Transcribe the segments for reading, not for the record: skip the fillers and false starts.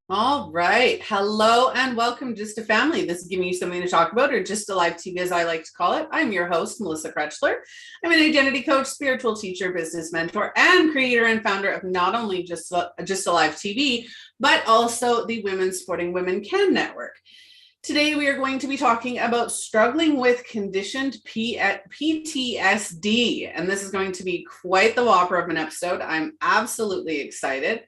All right. Hello and welcome, Just a Family. This is giving you something to talk about, or Just a Live TV, as I like to call it. I'm your host, Melissa Krechler. I'm an identity coach, spiritual teacher, business mentor, and creator and founder of not only Just a Live TV, but also the Women Supporting Women Can Network. Today, we are going to be talking about struggling with conditioned PTSD, and this is going to be quite the whopper of an episode. I'm absolutely excited.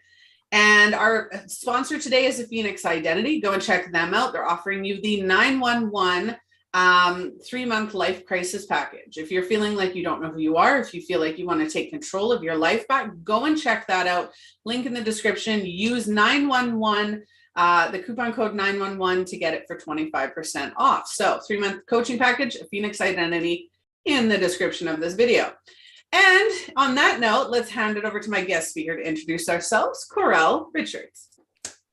And our sponsor today is a Phoenix Identity. Go and check them out. They're offering you the 911 3-month life crisis package. If you're feeling like you don't know who you are, if you feel like you want to take control of your life back, go and check that out. Link in the description. Use 911, the coupon code 911 to get it for 25% off. So 3-month coaching package, a Phoenix Identity in the description of this video. And on that note, let's hand it over to my guest speaker to introduce ourselves, Caurel Richards.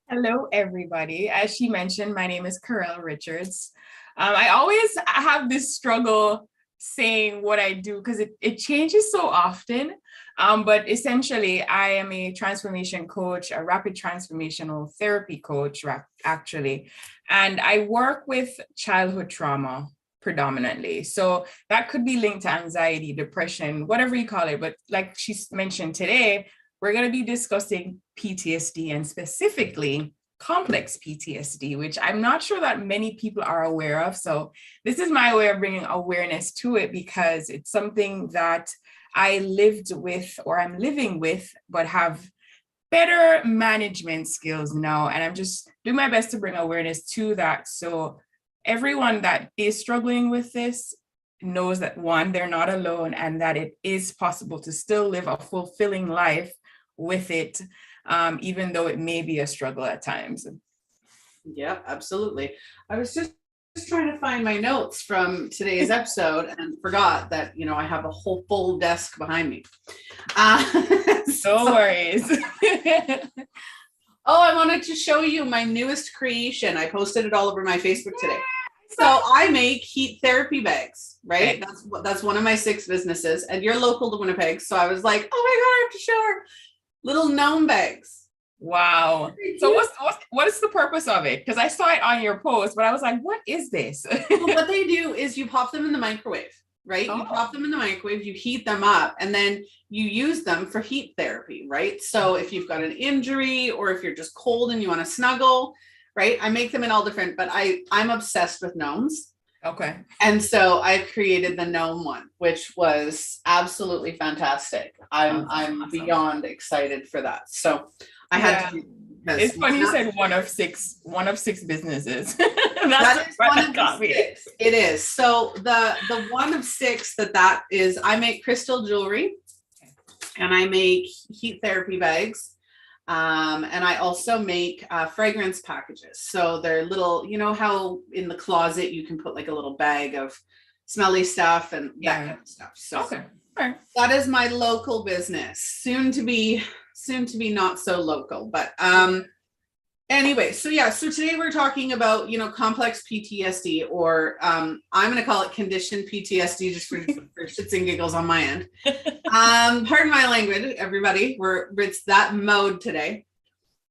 Hello, everybody. As she mentioned, my name is Caurel Richards. I always have this struggle saying what I do because it changes so often. But essentially, I am a transformation coach, a rapid transformational therapy coach, actually. And I work with childhood trauma predominantly. So that could be linked to anxiety, depression, whatever you call it. But like she mentioned today, we're going to be discussing PTSD and specifically complex PTSD, which I'm not sure that many people are aware of. So this is my way of bringing awareness to it because it's something that I lived with or I'm living with, but have better management skills now. And I'm just doing my best to bring awareness to that. So everyone that is struggling with this knows that, one, they're not alone and that it is possible to still live a fulfilling life with it, even though it may be a struggle at times. Yeah, absolutely. I was just trying to find my notes from today's episode and forgot that, I have a whole full desk behind me. No worries. Oh, I wanted to show you my newest creation. I posted it all over my Facebook today. So I make heat therapy bags, right? That's one of my 6 businesses, and you're local to Winnipeg. So I was like, oh my God, I have to show her little gnome bags. Wow. So what is the purpose of it? Because I saw it on your post, but I was like, what is this? Well, what they do is you pop them in the microwave, right? You pop them in the microwave, you heat them up, and then you use them for heat therapy, right? So if you've got an injury or if you're just cold and you want to snuggle, right? I make them in all different, but I'm obsessed with gnomes. Okay. And so I created the gnome one, which was absolutely fantastic. I'm beyond excited for that. So I had to. It's funny you said one of six businesses. That is one of 6. It is. So the one of 6 that is, I make crystal jewelry and I make heat therapy bags. And I also make fragrance packages. So they're little, how in the closet you can put like a little bag of smelly stuff and that kind of stuff. So that is my local business. Soon to be not so local, but anyway, so today we're talking about, complex PTSD, or I'm going to call it conditioned PTSD just for shits and giggles on my end. Pardon my language, everybody. It's that mode today.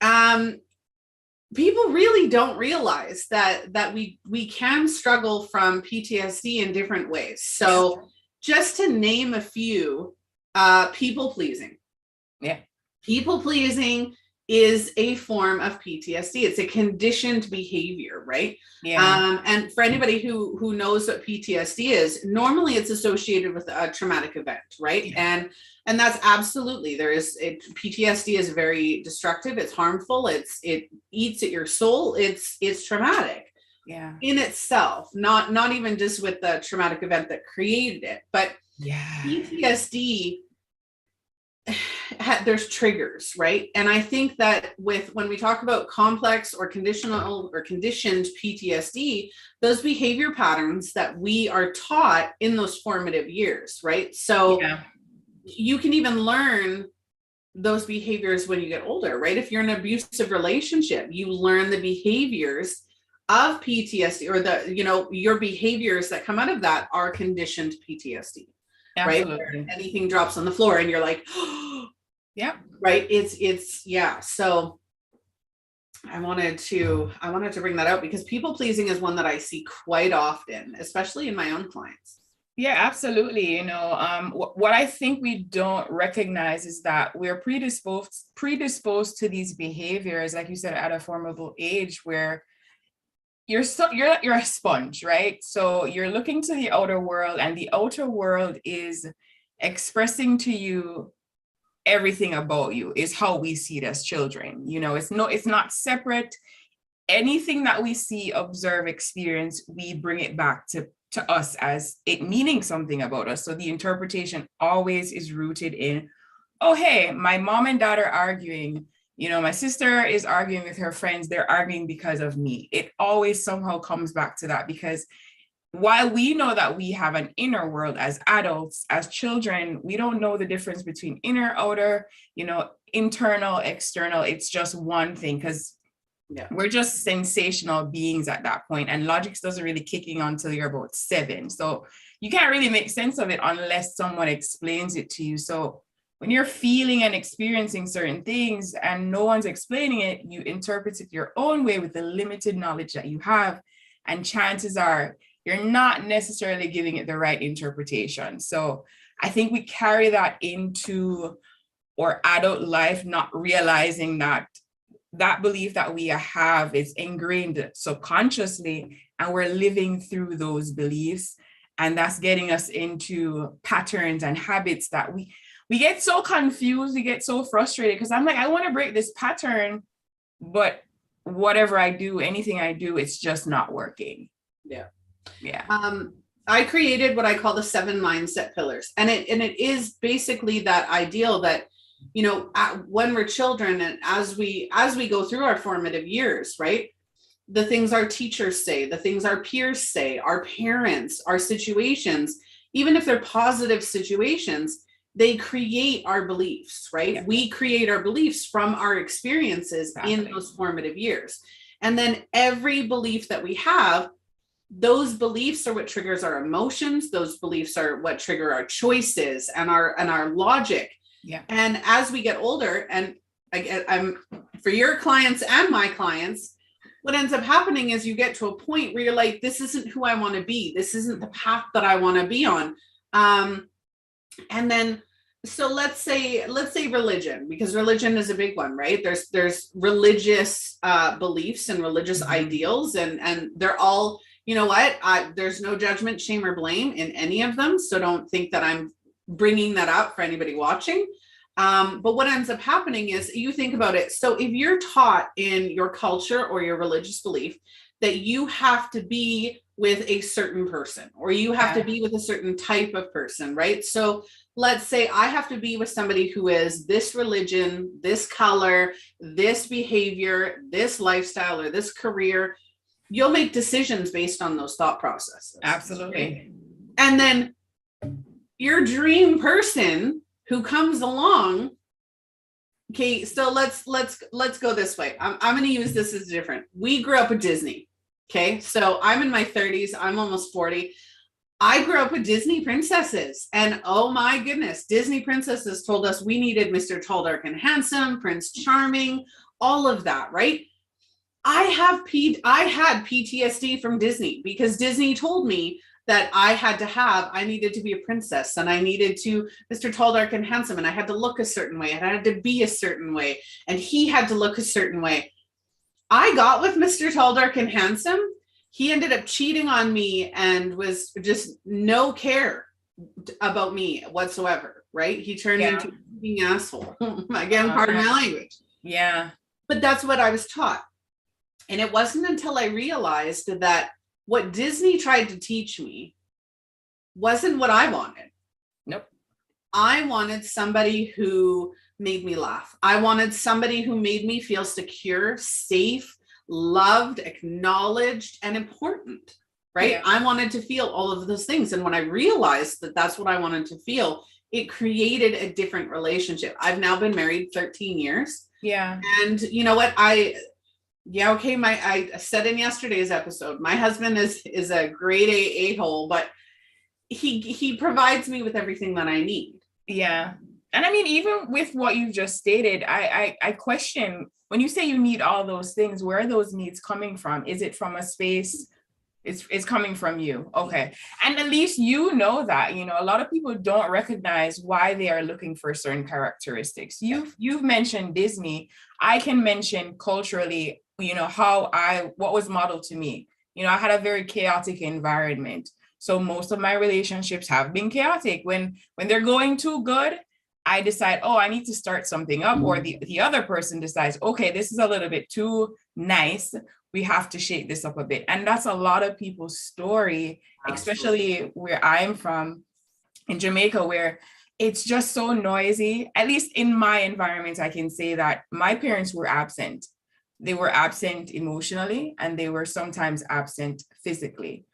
People really don't realize that we can struggle from PTSD in different ways. So just to name a few, people pleasing. Yeah. People pleasing is a form of PTSD. It's a conditioned behavior, right? Yeah. And for anybody who knows what PTSD is, normally it's associated with a traumatic event, right? Yeah. And that's absolutely, PTSD is very destructive. It's harmful. It eats at your soul. It's traumatic. Yeah. In itself, not even just with the traumatic event that created it, but PTSD, there's triggers, right? And I think that when we talk about complex or conditional or conditioned PTSD, those behavior patterns that we are taught in those formative years, right? So you can even learn those behaviors when you get older, right? If you're in an abusive relationship, you learn the behaviors of PTSD, or your behaviors that come out of that are conditioned PTSD. Absolutely. Right? Where anything drops on the floor and you're like, right. It's. So I wanted to bring that out because people pleasing is one that I see quite often, especially in my own clients. Yeah, absolutely. What I think we don't recognize is that we're predisposed to these behaviors, like you said, at a formable age, where you're a sponge, right? So you're looking to the outer world, and the outer world is expressing to you everything about you, is how we see it as children. It's not separate. Anything that we see, observe, experience, we bring it back to us as it meaning something about us. So the interpretation always is rooted in, oh, hey, my mom and dad are arguing. My sister is arguing with her friends. They're arguing because of me. It always somehow comes back to that, because while we know that we have an inner world as adults, as children, we don't know the difference between inner, outer, internal, external. It's just one thing, because we're just sensational beings at that point, and logic doesn't really kick in until you're about 7. So you can't really make sense of it unless someone explains it to you. So when you're feeling and experiencing certain things and no one's explaining it, you interpret it your own way with the limited knowledge that you have. And chances are you're not necessarily giving it the right interpretation. So I think we carry that into our adult life, not realizing that belief that we have is ingrained subconsciously, and we're living through those beliefs. And that's getting us into patterns and habits that we get so confused, we get so frustrated, because I'm like, I want to break this pattern, but whatever I do, anything I do, it's just not working. Yeah. I created what I call the 7 mindset pillars. And it is basically that ideal that, when we're children and as we go through our formative years, right? The things our teachers say, the things our peers say, our parents, our situations, even if they're positive situations, they create our beliefs, right? Yeah. We create our beliefs from our experiences in those formative years. And then every belief that we have, those beliefs are what triggers our emotions. Those beliefs are what trigger our choices and our logic. Yeah. And as we get older, and I'm for your clients and my clients, what ends up happening is you get to a point where you're like, this isn't who I want to be. This isn't the path that I want to be on. And then, so let's say religion, because religion is a big one, right? There's religious beliefs and religious ideals, and they're all, there's no judgment, shame, or blame in any of them. So don't think that I'm bringing that up for anybody watching. But what ends up happening is, you think about it. So if you're taught in your culture or your religious belief that you have to be with a certain person, or you have to be with a certain type of person, right? So let's say I have to be with somebody who is this religion, this color, this behavior, this lifestyle, or this career. You'll make decisions based on those thought processes. Absolutely. And then your dream person who comes along. Okay, so let's go this way. I'm going to use this as different. We grew up with Disney. Okay, so I'm in my 30s. I'm almost 40. I grew up with Disney princesses, and oh my goodness, Disney princesses told us we needed Mr. Tall, Dark, and Handsome, Prince Charming, all of that, right? I had PTSD from Disney, because Disney told me that I needed to be a princess, and I needed to Mr. Tall, Dark, and Handsome, and I had to look a certain way, and I had to be a certain way, and he had to look a certain way. I got with Mr. Tall, Dark, and Handsome. He ended up cheating on me and was just no care about me whatsoever, right? He turned into a fucking asshole. Again, pardon my language. Yeah. But that's what I was taught. And it wasn't until I realized that what Disney tried to teach me wasn't what I wanted. Nope. I wanted somebody who made me laugh. I wanted somebody who made me feel secure, safe, loved, acknowledged, and important, right? Yeah. I wanted to feel all of those things. And when I realized that that's what I wanted to feel, it created a different relationship. I've now been married 13 years. Yeah. And you know what? I said in yesterday's episode, my husband is a grade A-hole, but he provides me with everything that I need. Yeah. And I mean, even with what you've just stated, I question, when you say you need all those things, where are those needs coming from? Is it from a space? It's coming from you. Okay. And at least you know that, you know, a lot of people don't recognize why they are looking for certain characteristics. You've mentioned Disney. I can mention culturally, you know, what was modeled to me. You know, I had a very chaotic environment. So most of my relationships have been chaotic. When they're going too good, I decide, oh, I need to start something up. Or the other person decides, okay, this is a little bit too nice. We have to shake this up a bit. And that's a lot of people's story, especially where I'm from in Jamaica, where it's just so noisy. At least in my environment, I can say that my parents were absent. They were absent emotionally, and they were sometimes absent physically.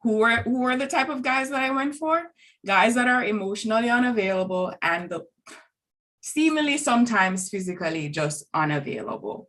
Who were the type of guys that I went for? Guys that are emotionally unavailable and seemingly sometimes physically just unavailable.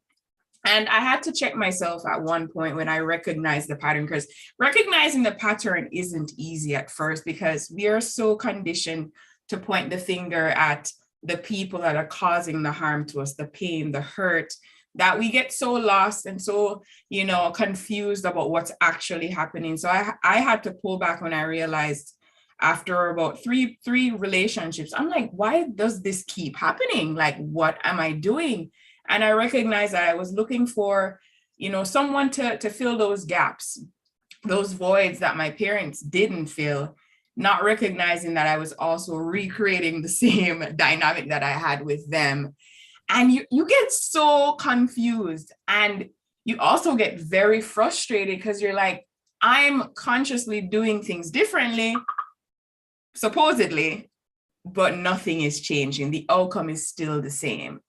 And I had to check myself at one point when I recognized the pattern, because recognizing the pattern isn't easy at first, because we are so conditioned to point the finger at the people that are causing the harm to us, the pain, the hurt, that we get so lost and so, you know, confused about what's actually happening. So I had to pull back when I realized, after about three relationships, I'm like, why does this keep happening? Like, what am I doing? And I recognized that I was looking for, you know, someone to fill those gaps, those voids that my parents didn't fill, not recognizing that I was also recreating the same dynamic that I had with them. And you get so confused, and you also get very frustrated, because you're like, I'm consciously doing things differently, supposedly, but nothing is changing. The outcome is still the same.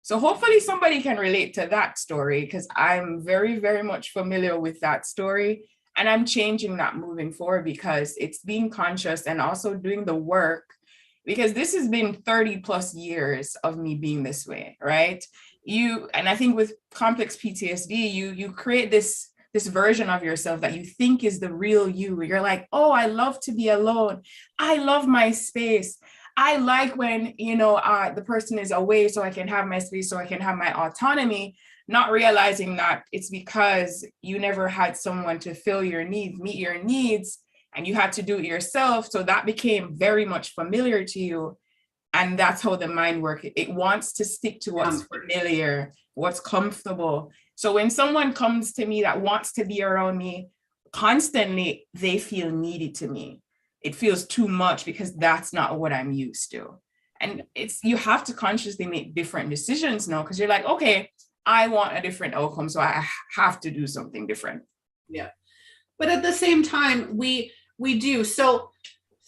So hopefully somebody can relate to that story, because I'm very, very much familiar with that story. And I'm changing that moving forward, because it's being conscious and also doing the work, because this has been 30 plus years of me being this way, right? And I think with complex PTSD, you create this version of yourself that you think is the real you. You're like, oh, I love to be alone. I love my space. I like when, you know, the person is away, so I can have my space, so I can have my autonomy, not realizing that it's because you never had someone to fill your needs, meet your needs, and you had to do it yourself. So that became very much familiar to you. And that's how the mind works. It wants to stick to what's familiar, what's comfortable. So when someone comes to me that wants to be around me constantly, they feel needy to me. It feels too much, because that's not what I'm used to. And you have to consciously make different decisions now, because you're like, okay, I want a different outcome, so I have to do something different. Yeah. But at the same time, we do. So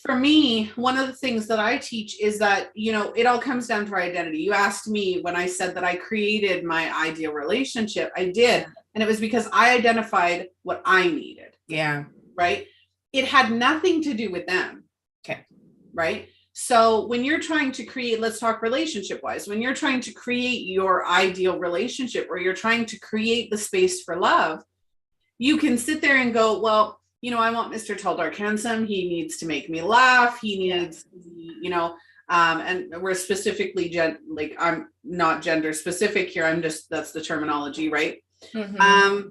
for me, one of the things that I teach is that, you know, it all comes down to our identity. You asked me when I said that I created my ideal relationship. I did. And it was because I identified what I needed. Yeah. Right. It had nothing to do with them. Okay. Right. So when you're trying to create, let's talk relationship wise, when you're trying to create your ideal relationship, or you're trying to create the space for love, you can sit there and go, well, you know, I want Mr. Tall, Dark, Handsome. He needs to make me laugh. He needs, you know, and we're specifically like, I'm not gender specific here. I'm just, that's the terminology, right? Mm-hmm.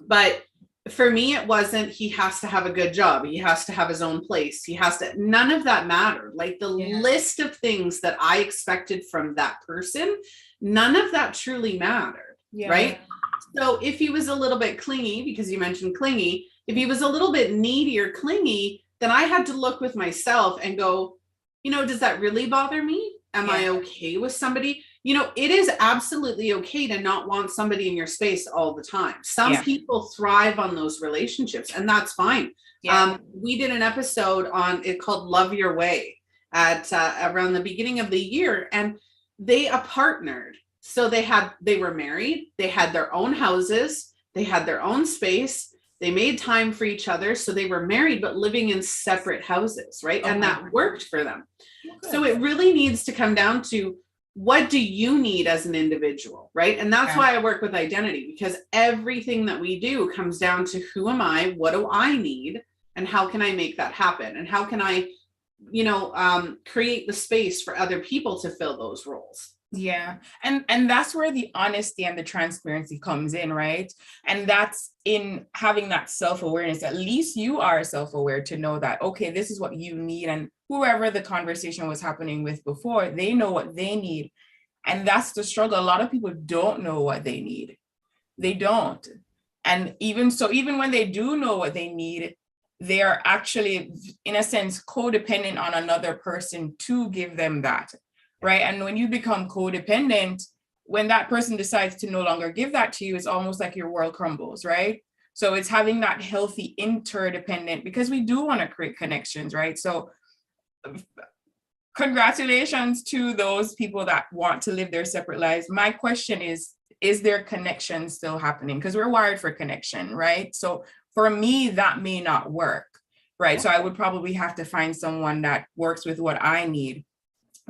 But for me, it wasn't, he has to have a good job. He has to have his own place. He has to, none of that mattered. Like the list of things that I expected from that person, none of that truly mattered. Right. So if he was a little bit clingy, because you mentioned clingy, if he was a little bit needy or clingy, then I had to look with myself and go, you know, does that really bother me? Am I okay with somebody? You know, it is absolutely okay to not want somebody in your space all the time. Some people thrive on those relationships, and that's fine. We did an episode on it called Love Your Way at around the beginning of the year, and they partnered. So they were married, they had their own houses, they had their own space, they made time for each other. So they were married, but living in separate houses, right? And that worked for them. Okay. So it really needs to come down to, what do you need as an individual, right? And that's why I work with identity, because everything that we do comes down to, who am I? What do I need? And how can I make that happen? And how can I create the space for other people to fill those roles. Yeah. And that's where the honesty and the transparency comes in, right? And that's in having that self-awareness. At least you are self-aware to know that, okay, this is what you need. And whoever the conversation was happening with before, they know what they need. And that's the struggle. A lot of people don't know what they need. They don't. And even when they do know what they need, they are actually, in a sense, codependent on another person to give them that. Right. And when you become codependent, when that person decides to no longer give that to you, it's almost like your world crumbles. Right. So it's having that healthy interdependent, because we do want to create connections. Right. So congratulations to those people that want to live their separate lives. My question is there connection still happening? Because we're wired for connection. Right. So for me, that may not work. Right. So I would probably have to find someone that works with what I need.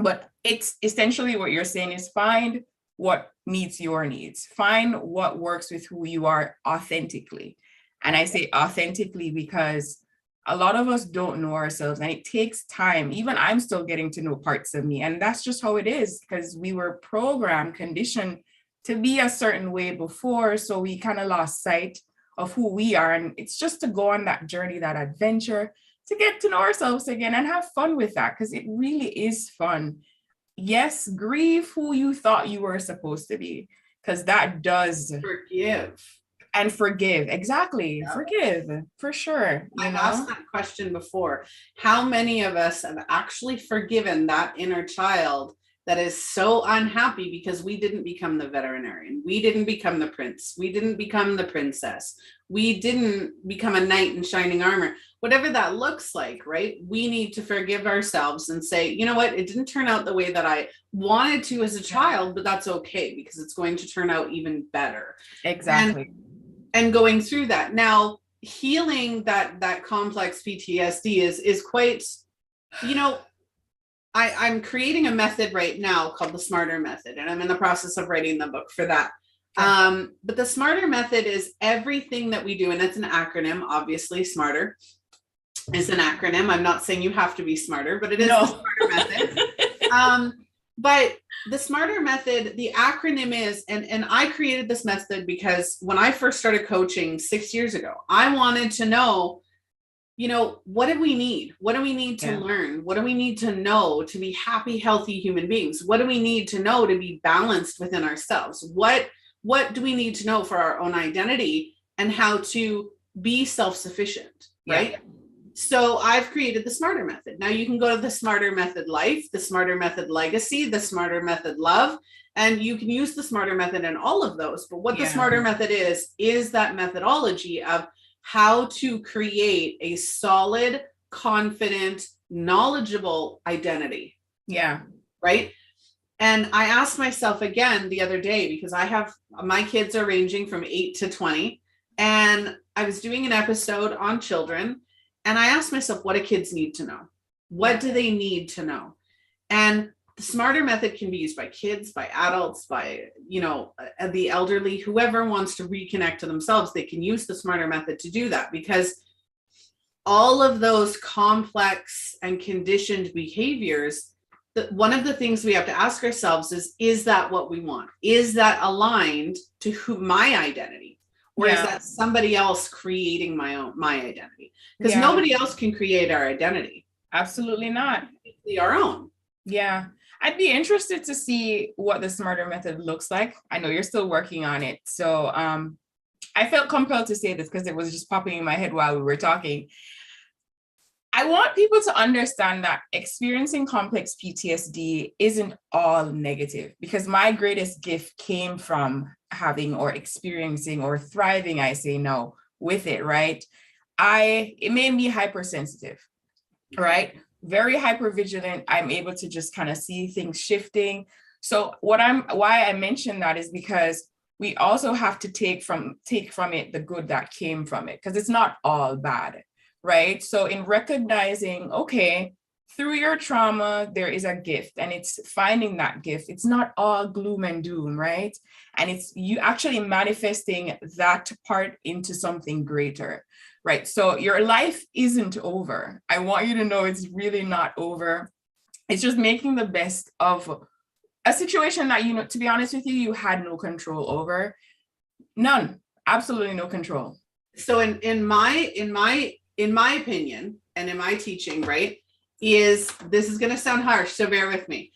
But it's essentially what you're saying is find what meets your needs. Find what works with who you are authentically. And I say authentically because a lot of us don't know ourselves, and it takes time. Even I'm still getting to know parts of me. And that's just how it is, because we were programmed, conditioned to be a certain way before. So we kind of lost sight of who we are. And it's just to go on that journey, that adventure, to get to know ourselves again and have fun with that, because it really is fun. Yes, grieve who you thought you were supposed to be, because that does forgive. Exactly. Yeah. Forgive, for sure. I've asked that question before. How many of us have actually forgiven that inner child that is so unhappy because we didn't become the veterinarian, we didn't become the prince, we didn't become the princess, we didn't become a knight in shining armor, whatever that looks like, right? We need to forgive ourselves and say, you know what, it didn't turn out the way that I wanted to as a child, but that's okay, because it's going to turn out even better. Exactly. And going through that. Now, healing that complex PTSD is quite, I'm creating a method right now called the SMARTER method, and I'm in the process of writing the book for that. But the SMARTER method is everything that we do, and it's an acronym. Obviously, SMARTER is an acronym. I'm not saying you have to be smarter, but it is the SMARTER method. But the SMARTER method, the acronym is, and I created this method because when I first started coaching 6 years ago, I wanted to know, what do we need? What do we need to learn? What do we need to know to be happy, healthy human beings? What do we need to know to be balanced within ourselves? What do we need to know for our own identity and how to be self-sufficient, right? So I've created the SMARTER method. Now you can go to the SMARTER method life, the SMARTER method legacy, the SMARTER method love, and you can use the SMARTER method in all of those. But what the SMARTER method is that methodology of how to create a solid, confident, knowledgeable identity. Yeah. Right. And I asked myself again the other day, because my kids are ranging from 8 to 20. And I was doing an episode on children. And I asked myself, what do kids need to know? What do they need to know? And the SMARTER method can be used by kids, by adults, by, the elderly, whoever wants to reconnect to themselves, they can use the SMARTER method to do that, because all of those complex and conditioned behaviors, one of the things we have to ask ourselves is that what we want? Is that aligned to my identity? Or is that somebody else creating my identity? Because nobody else can create our identity. Absolutely not. It's our own. Yeah. I'd be interested to see what the SMARTER method looks like. I know you're still working on it. So I felt compelled to say this because it was just popping in my head while we were talking. I want people to understand that experiencing complex PTSD isn't all negative, because my greatest gift came from having or experiencing or thriving, I say no, with it, right? It made me hypersensitive, right? Very hypervigilant. I'm able to just kind of see things shifting. So why I mention that is because we also have to take from it the good that came from it, because it's not all bad. Right. So in recognizing, okay, through your trauma, there is a gift, and it's finding that gift. It's not all gloom and doom, right? And it's you actually manifesting that part into something greater, right? So your life isn't over. I want you to know it's really not over. It's just making the best of a situation that, you know, to be honest with you, you had no control over. None, absolutely no control. So in my opinion and in my teaching, right, is this is going to sound harsh, so bear with me.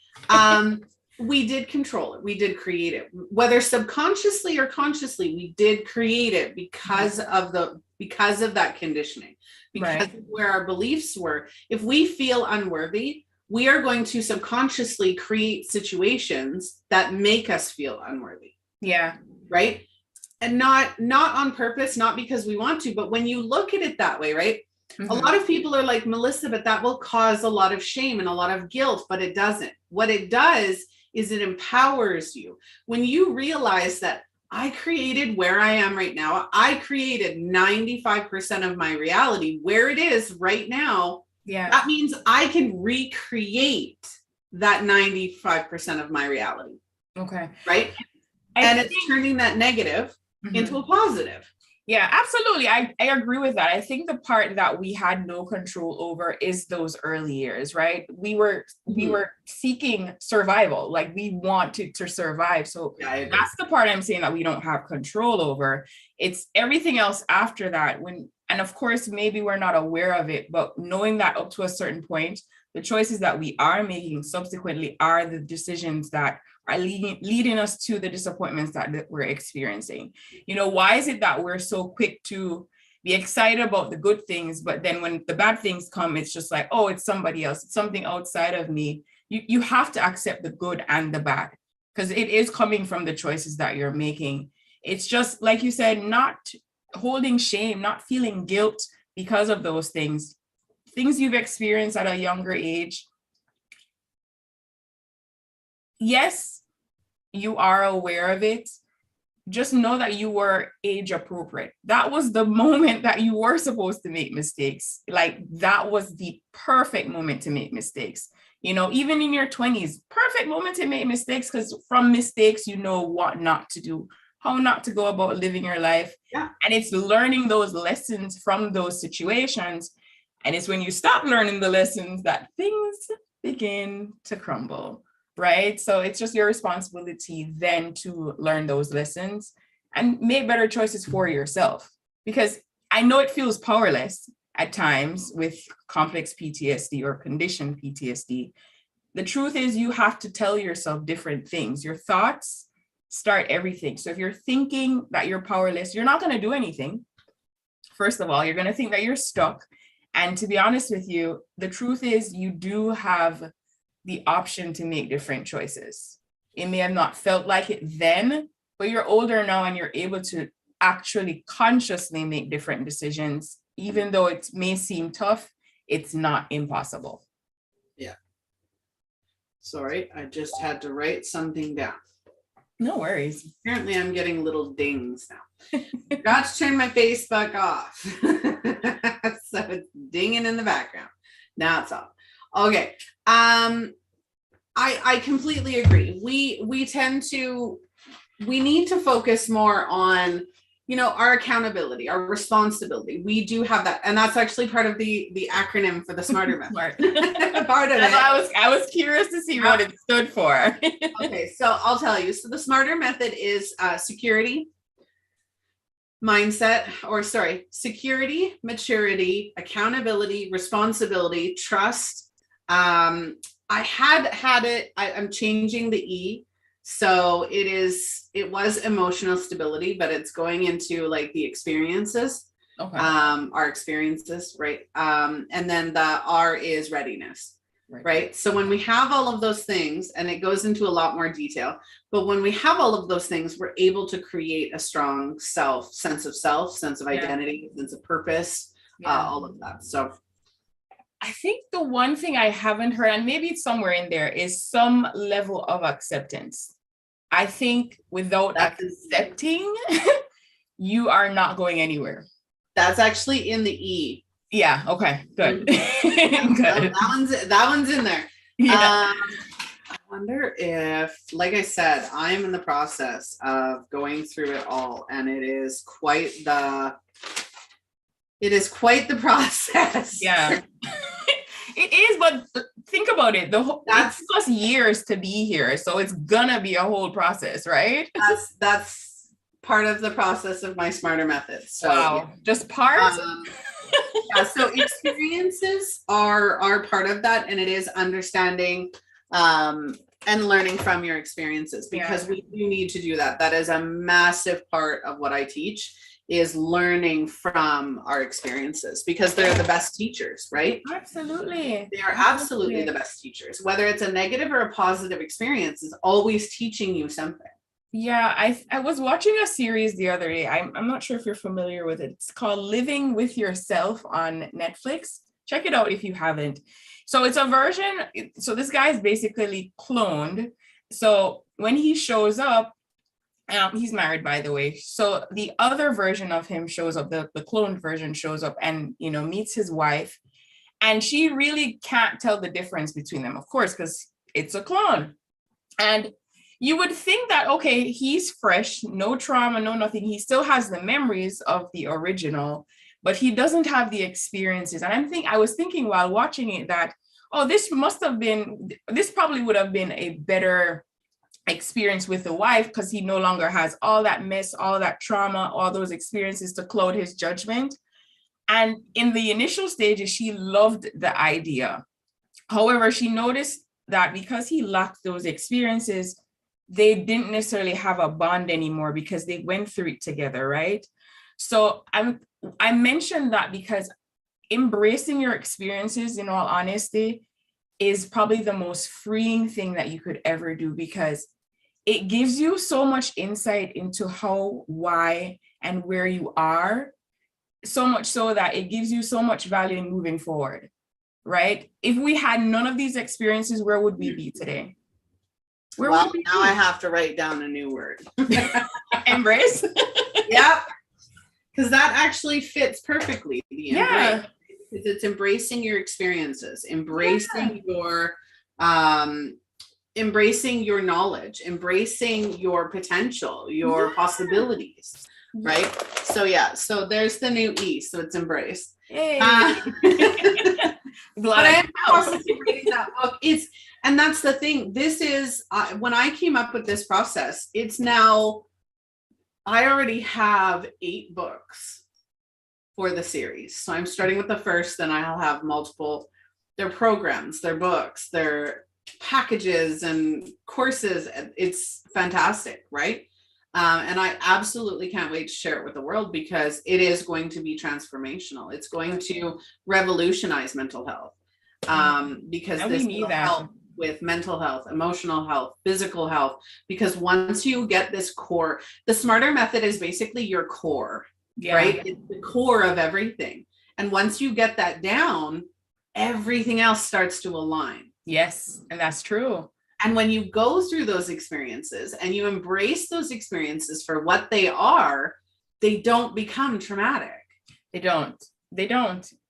We did control it. We did create it, whether subconsciously or consciously. We did create it because of that conditioning, because of where our beliefs were. If we feel unworthy, we are going to subconsciously create situations that make us feel unworthy. Yeah. Right. And not on purpose, not because we want to, but when you look at it that way, right? Mm-hmm. A lot of people are like, Melissa, but that will cause a lot of shame and a lot of guilt, but it doesn't. What it does is it empowers you. When you realize that I created where I am right now, I created 95% of my reality where it is right now. Yeah. That means I can recreate that 95% of my reality. Okay. Right. And it's turning that negative into a positive. Yeah, absolutely. I agree with that. I think the part that we had no control over is those early years, right? We were seeking survival, like we wanted to survive. So that's the part I'm saying that we don't have control over. It's everything else after that. And of course, maybe we're not aware of it, but knowing that up to a certain point, the choices that we are making subsequently are the decisions that are leading us to the disappointments that we're experiencing. You know, why is it that we're so quick to be excited about the good things, but then when the bad things come, it's just like, oh, it's somebody else, it's something outside of me. You have to accept the good and the bad, because it is coming from the choices that you're making. It's just, like you said, not holding shame, not feeling guilt because of those things you've experienced at a younger age. Yes, you are aware of it. Just know that you were age appropriate. That was the moment that you were supposed to make mistakes. Like that was the perfect moment to make mistakes. You know, even in your 20s, perfect moment to make mistakes, because from mistakes, you know what not to do, how not to go about living your life. Yeah. And it's learning those lessons from those situations. And it's when you stop learning the lessons that things begin to crumble. Right? So it's just your responsibility then to learn those lessons and make better choices for yourself. Because I know it feels powerless at times with complex PTSD or conditioned PTSD. The truth is you have to tell yourself different things. Your thoughts start everything. So if you're thinking that you're powerless, you're not going to do anything. First of all, you're going to think that you're stuck. And to be honest with you, the truth is you do have the option to make different choices. It may have not felt like it then, but you're older now and you're able to actually consciously make different decisions. Even though it may seem tough, it's not impossible. Yeah. Sorry, I just had to write something down. No worries. Apparently I'm getting little dings now. Got to turn my Facebook off. So it's dinging in the background. Now it's off. Okay. I completely agree. We need to focus more on, you know, our accountability, our responsibility. We do have that. And that's actually part of the acronym for the Smarter Method. Part of it. I was curious to see what it stood for. Okay, so I'll tell you. So the Smarter Method is security, security, maturity, accountability, responsibility, trust. I had it. I'm changing the E. So it was emotional stability, but it's going into like the experiences, our experiences, right? And then the R is readiness, right? So when we have all of those things, and it goes into a lot more detail, but when we have all of those things, we're able to create a strong sense of identity, sense of purpose, all of that. So I think the one thing I haven't heard, and maybe it's somewhere in there, is some level of acceptance. I think without accepting, you are not going anywhere. That's actually in the E. Yeah. Okay. Good. Good. That one's in there. Yeah. I wonder if, like I said, I'm in the process of going through it all, and it is quite the process. Yeah. It is, but think about it. It took us years to be here, so it's gonna be a whole process, right? That's part of the process of my smarter method. So wow, just part. Yeah, so experiences are part of that, and it is understanding and learning from your experiences, because we do need to do that. That is a massive part of what I teach, is learning from our experiences, because they're the best teachers, right? Absolutely. They are absolutely the best teachers. Whether it's a negative or a positive experience, is always teaching you something. Yeah, I was watching a series the other day. I'm not sure if you're familiar with it. It's called Living with Yourself on Netflix. Check it out if you haven't. So it's a version. So this guy is basically cloned. So when he shows up, he's married, by the way. So the other version of him shows up, the cloned version shows up and, meets his wife. And she really can't tell the difference between them, of course, because it's a clone. And you would think that, okay, he's fresh, no trauma, no nothing. He still has the memories of the original, but he doesn't have the experiences. And I was thinking while watching it that, oh, this probably would have been a better experience with the wife, because he no longer has all that mess, all that trauma, all those experiences to cloud his judgment. And in the initial stages, she loved the idea. However, she noticed that because he lacked those experiences, they didn't necessarily have a bond anymore because they went through it together, right? So I mentioned that because embracing your experiences, in all honesty, is probably the most freeing thing that you could ever do, because it gives you so much insight into how, why, and where you are, so much so that it gives you so much value in moving forward, right? If we had none of these experiences, where would we be today? Now I have to write down a new word. Embrace. Yep. Because that actually fits perfectly. Because it's embracing your experiences, embracing your knowledge, embracing your potential, your possibilities, right? So there's the new E. So it's embrace. Hey. But I am also reading that book. And that's the thing. This is when I came up with this process, it's now, I already have 8 books for the series. So I'm starting with the first, then I'll have multiple, their programs, their books, their packages and courses. It's fantastic, right? And I absolutely can't wait to share it with the world, because it is going to be transformational. It's going to revolutionize mental health, because this will help with mental health, emotional health, physical health, because once you get this core, the smarter method is basically your core, right? It's the core of everything. And once you get that down, everything else starts to align. Yes, and that's true. And when you go through those experiences and you embrace those experiences for what they are, they don't become traumatic. They don't.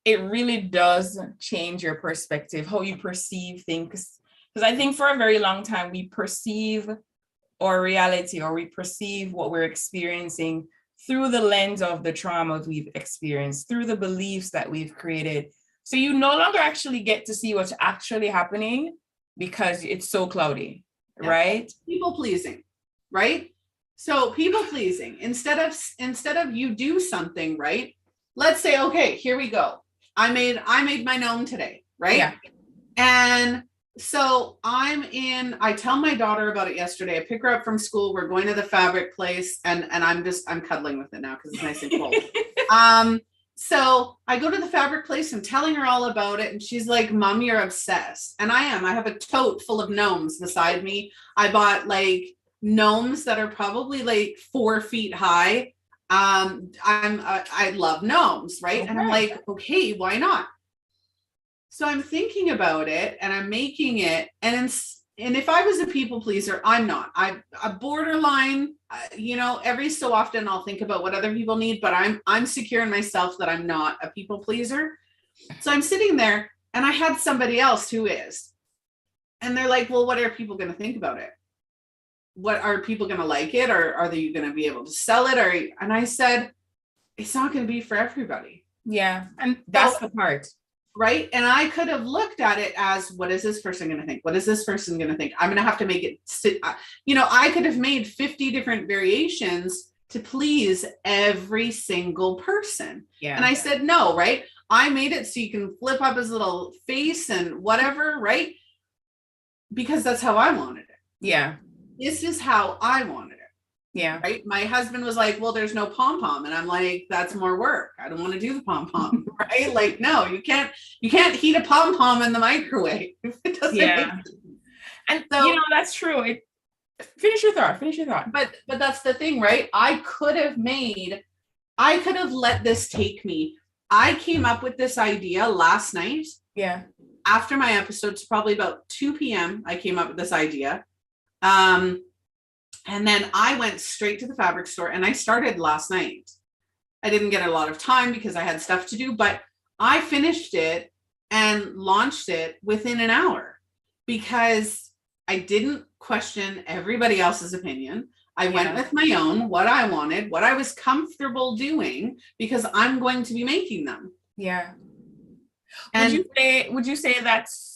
It really does change your perspective, how you perceive things. Because I think for a very long time, we perceive our reality, or we perceive what we're experiencing through the lens of the traumas we've experienced, through the beliefs that we've created. So you no longer actually get to see what's actually happening because it's so cloudy, right? People pleasing, right? So people pleasing, instead of you do something, right? Let's say, okay, here we go. I made my gnome today, right? Yeah. And so I tell my daughter about it yesterday. I pick her up from school. We're going to the fabric place, and I'm cuddling with it now because it's nice and cold. So I go to the fabric place, I'm telling her all about it, and she's like, Mom, you're obsessed. And I am. I have a tote full of gnomes beside me. I bought like gnomes that are probably like 4 feet high. I love gnomes, right? Okay. And I'm like, okay, why not? So I'm thinking about it and I'm making it. And if I was a people pleaser, I'm not. I'm a borderline, every so often I'll think about what other people need, but I'm secure in myself that I'm not a people pleaser. So I'm sitting there and I had somebody else who is, and they're like, well, what are people going to think about it? What are people going to like it? Or are they going to be able to sell it? And I said, it's not going to be for everybody. Yeah. And that's the part. Right. And I could have looked at it as, what is this person going to think? What is this person going to think? I'm going to have to make it sit. I could have made 50 different variations to please every single person. Yeah. And I said, no, right. I made it so you can flip up his little face and whatever, right? Because that's how I wanted it. Yeah. This is how I wanted it. Yeah. Right. My husband was like, well, there's no pom-pom. And I'm like, that's more work. I don't want to do the pom-pom. Right. Like, no, you can't heat a pom-pom in the microwave. It doesn't make sense. And so, that's true. Finish your thought. But that's the thing, right? I could have let this take me. I came up with this idea last night. Yeah. After my episodes, probably about 2 p.m. I came up with this idea. And then I went straight to the fabric store and I started last night. I didn't get a lot of time because I had stuff to do, but I finished it and launched it within an hour because I didn't question everybody else's opinion. I went with my own, what I wanted, what I was comfortable doing, because I'm going to be making them. Yeah. And would you say that's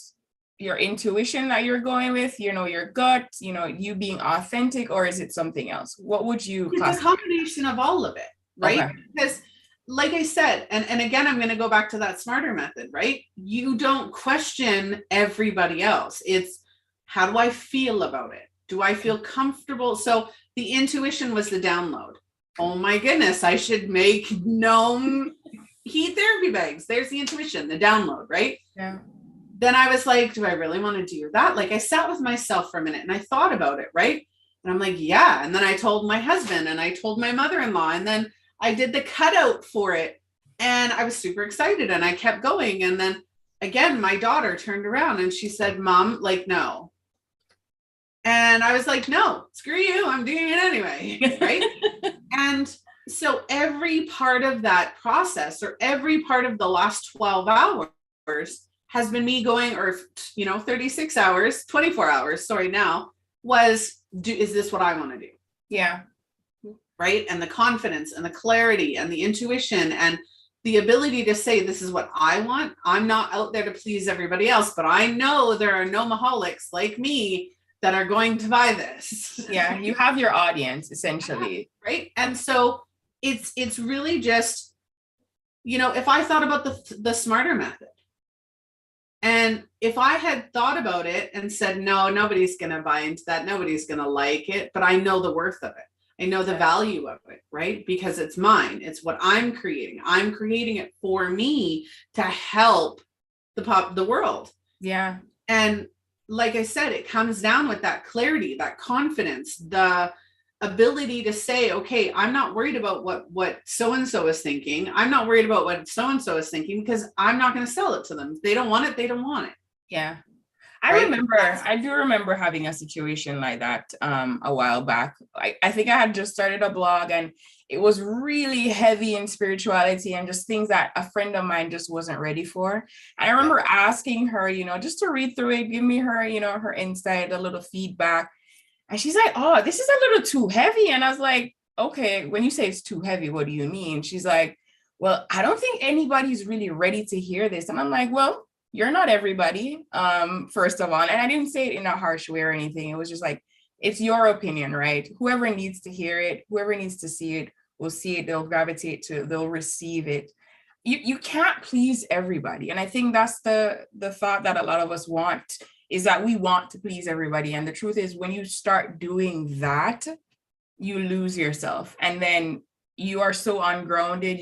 your intuition that you're going with, your gut, you being authentic, or is it something else? What would you It's a combination of all of it, right? Okay. Because like I said, and again, I'm going to go back to that smarter method, right? You don't question everybody else. It's, how do I feel about it? Do I feel comfortable? So the intuition was the download. Oh my goodness, I should make gnome heat therapy bags. There's the intuition, the download, right? Yeah. Then I was like, do I really want to do that? Like, I sat with myself for a minute and I thought about it, right? And I'm like, yeah. And then I told my husband and I told my mother-in-law, and then I did the cutout for it. And I was super excited and I kept going. And then again, my daughter turned around and she said, Mom, like, no. And I was like, no, screw you. I'm doing it anyway. Right. And so every part of that process, or every part of the last 12 hours, has been me going, or 36 hours, 24 hours, sorry, now, is this what I want to do? Yeah. Right. And the confidence and the clarity and the intuition and the ability to say, this is what I want. I'm not out there to please everybody else, but I know there are no maholics like me that are going to buy this. Yeah. You have your audience, essentially. Right. And so it's really just, if I thought about the smarter method, and if I had thought about it and said, no, nobody's going to buy into that, nobody's going to like it, but I know the worth of it. I know the value of it, right? Because it's mine. It's what I'm creating. I'm creating it for me to help the world. Yeah. And like I said, it comes down with that clarity, that confidence, the ability to say, okay, I'm not worried about what so-and-so is thinking. I'm not worried about what so-and-so is thinking, because I'm not going to sell it to them. If they don't want it, they don't want it. Yeah. I do remember having a situation like that a while back. I think I had just started a blog and it was really heavy in spirituality and just things that a friend of mine just wasn't ready for. And I remember asking her, just to read through it, give me her, her insight, a little feedback. And she's like, oh, this is a little too heavy. And I was like, okay, when you say it's too heavy, what do you mean? She's like, well, I don't think anybody's really ready to hear this. And I'm like, well, you're not everybody, first of all. And I didn't say it in a harsh way or anything. It was just like, it's your opinion, right? Whoever needs to hear it, whoever needs to see it, will see it. They'll gravitate to it. They'll receive it. You can't please everybody. And I think that's the thought that a lot of us want, is that we want to please everybody. And the truth is, when you start doing that, you lose yourself. And then you are so ungrounded.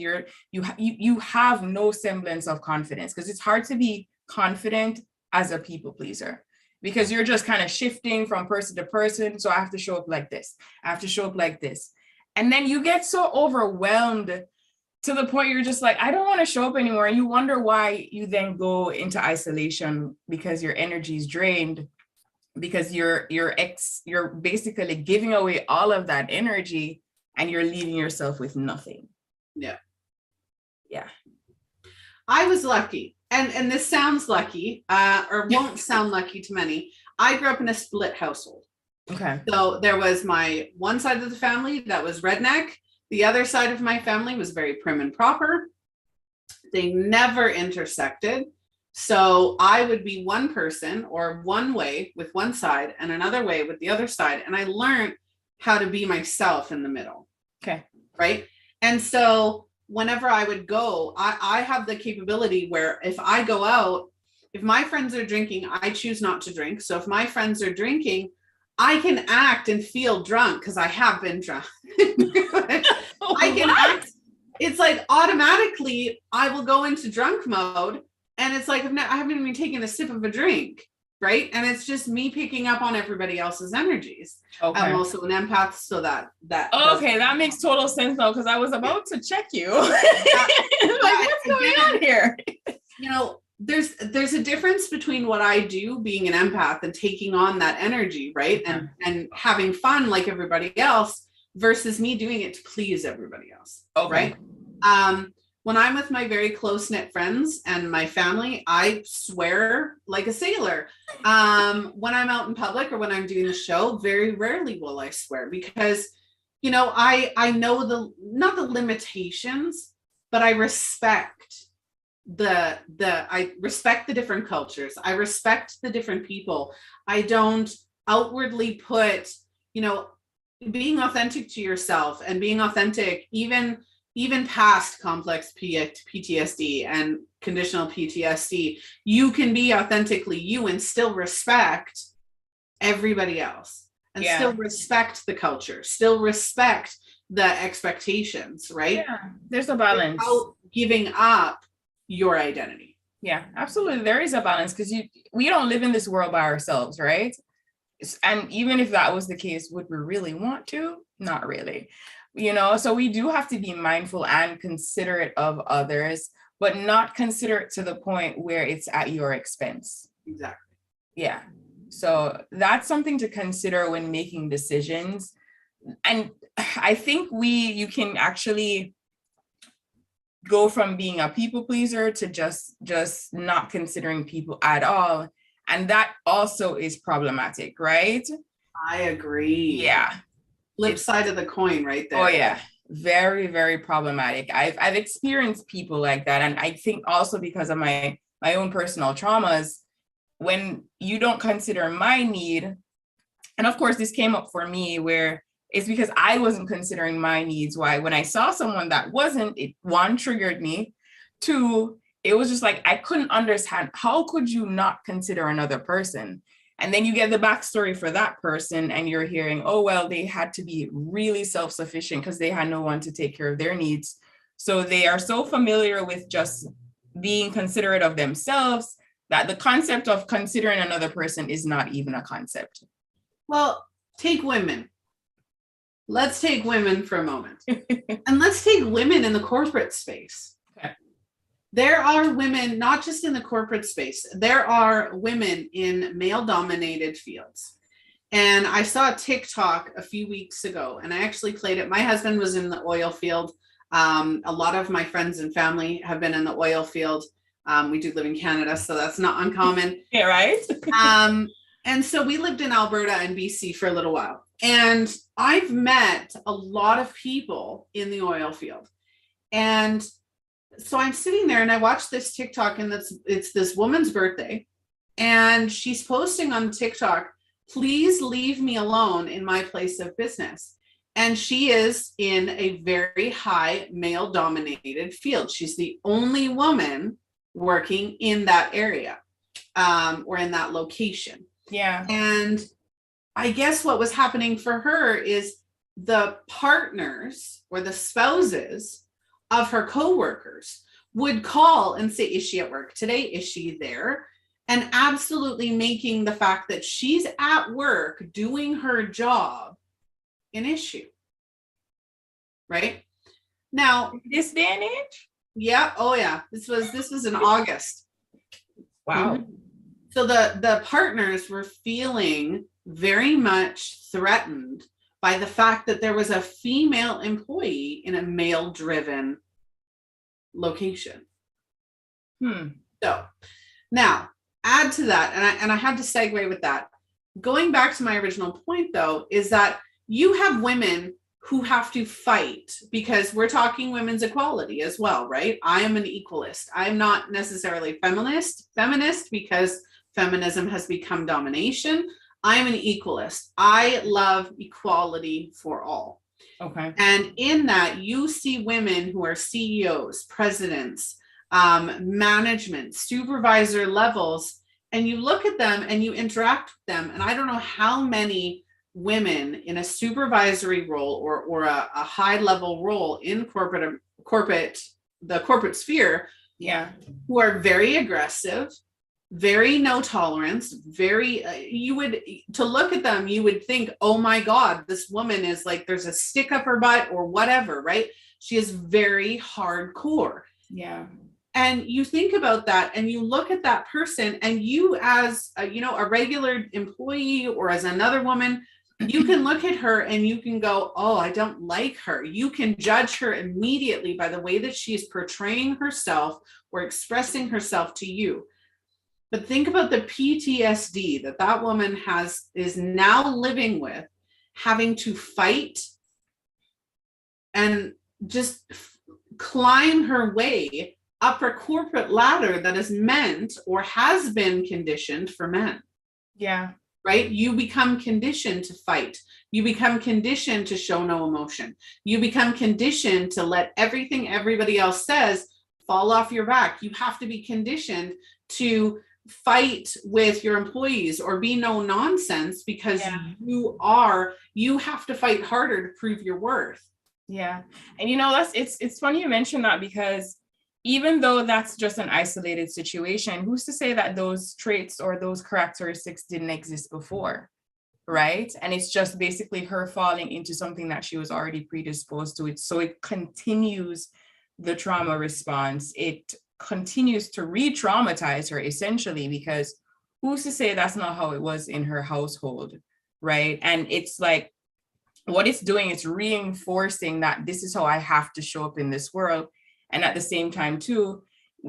You have no semblance of confidence, because it's hard to be confident as a people pleaser, because you're just kind of shifting from person to person. So I have to show up like this. I have to show up like this. And then you get so overwhelmed to the point you're just like, I don't want to show up anymore. And you wonder why you then go into isolation, because your energy is drained, because you're basically giving away all of that energy and you're leaving yourself with nothing. Yeah. Yeah. I was lucky, and this sounds lucky, or won't sound lucky to many. I grew up in a split household. Okay. So there was my one side of the family that was redneck. The other side of my family was very prim and proper. They never intersected. So I would be one person or one way with one side and another way with the other side. And I learned how to be myself in the middle. Okay. Right. And so whenever I would go, I have the capability where if I go out, if my friends are drinking, I choose not to drink. So if my friends are drinking, I can act and feel drunk because I have been drunk. I can act. It's like automatically I will go into drunk mode. And it's like, I haven't even taken a sip of a drink. Right. And it's just me picking up on everybody else's energies. Okay. I'm also an empath. So that. Okay. That makes total sense though. Cause I was about to check you. Like, what's going on here? You know, there's a difference between what I do being an empath and taking on that energy, right? And having fun like everybody else versus me doing it to please everybody else. Okay. Right. When I'm with my very close-knit friends and my family, I swear like a sailor. When I'm out in public or when I'm doing the show, very rarely will I swear because, you know, I know not the limitations, but I respect I respect the different cultures. I respect the different people. I don't outwardly put, you know, being authentic to yourself and being authentic, even past complex PTSD and conditional PTSD, you can be authentically you and still respect everybody else and still respect the culture, still respect the expectations, right? Yeah, there's a balance. Without giving up your identity. Yeah, absolutely. There is a balance because we don't live in this world by ourselves, right? And even if that was the case, would we really want to? Not really. You know, so we do have to be mindful and considerate of others, but not considerate to the point where it's at your expense. Exactly. Yeah. So that's something to consider when making decisions. And I think you can actually go from being a people pleaser to just not considering people at all. And that also is problematic, right? I agree. Yeah. Flip side of the coin right there. Oh yeah, very, very problematic. I've experienced people like that. And I think also because of my own personal traumas, when you don't consider my need, and of course this came up for me where it's because I wasn't considering my needs. Why? When I saw someone that wasn't, it one, triggered me. Two, it was just like, I couldn't understand, how could you not consider another person? And then you get the backstory for that person and you're hearing, oh, well, they had to be really self-sufficient because they had no one to take care of their needs. So they are so familiar with just being considerate of themselves that the concept of considering another person is not even a concept. Well, take women. Let's take women for a moment. And let's take women in the corporate space. There are women, not just in the corporate space, there are women in male-dominated fields. And I saw a TikTok a few weeks ago, and I actually played it. My husband was in the oil field. A lot of my friends and family have been in the oil field. We do live in Canada, so that's not uncommon. Yeah, right? And so we lived in Alberta and BC for a little while. And I've met a lot of people in the oil field. And so I'm sitting there and I watched this TikTok, and it's this woman's birthday. And she's posting on TikTok, please leave me alone in my place of business. And she is in a very high male dominated field. She's the only woman working in that area or in that location. Yeah. And I guess what was happening for her is the partners or the spouses of her coworkers would call and say, is she at work today? Is she there? And absolutely making the fact that she's at work doing her job an issue. Right? Now, this day and age? Yeah. Oh yeah. This was in August. Wow. Mm-hmm. So the partners were feeling very much threatened by the fact that there was a female employee in a male-driven location. So now add to that, and I had to segue with that. Going back to my original point, though, is that you have women who have to fight, because we're talking women's equality as well, right? I am an equalist. I am not necessarily feminist because feminism has become domination. I am an equalist. I love equality for all. Okay. And in that, you see women who are CEOs, presidents, management, supervisor levels, and you look at them and you interact with them. And I don't know how many women in a supervisory role or a high level role in the corporate sphere, who are very aggressive, very no tolerance, very to look at them, you would think, oh my God, this woman is like, there's a stick up her butt or whatever, right? She is very hardcore. Yeah. And you think about that and you look at that person, and you as a regular employee or as another woman, you can look at her and you can go, oh, I don't like her. You can judge her immediately by the way that she's portraying herself or expressing herself to you. But think about the PTSD that woman is now living with, having to fight and just climb her way up a corporate ladder that is meant or has been conditioned for men. Yeah. Right? You become conditioned to fight. You become conditioned to show no emotion. You become conditioned to let everything everybody else says fall off your back. You have to be conditioned to fight with your employees or be no nonsense because you have to fight harder to prove your worth. Yeah. And it's funny you mention that, because even though that's just an isolated situation, who's to say that those traits or those characteristics didn't exist before, right? And it's just basically her falling into something that she was already predisposed to. So it continues the trauma response. It continues to re-traumatize her, essentially, because who's to say that's not how it was in her household, right? And it's like, what it's doing is reinforcing that this is how I have to show up in this world. And at the same time, too,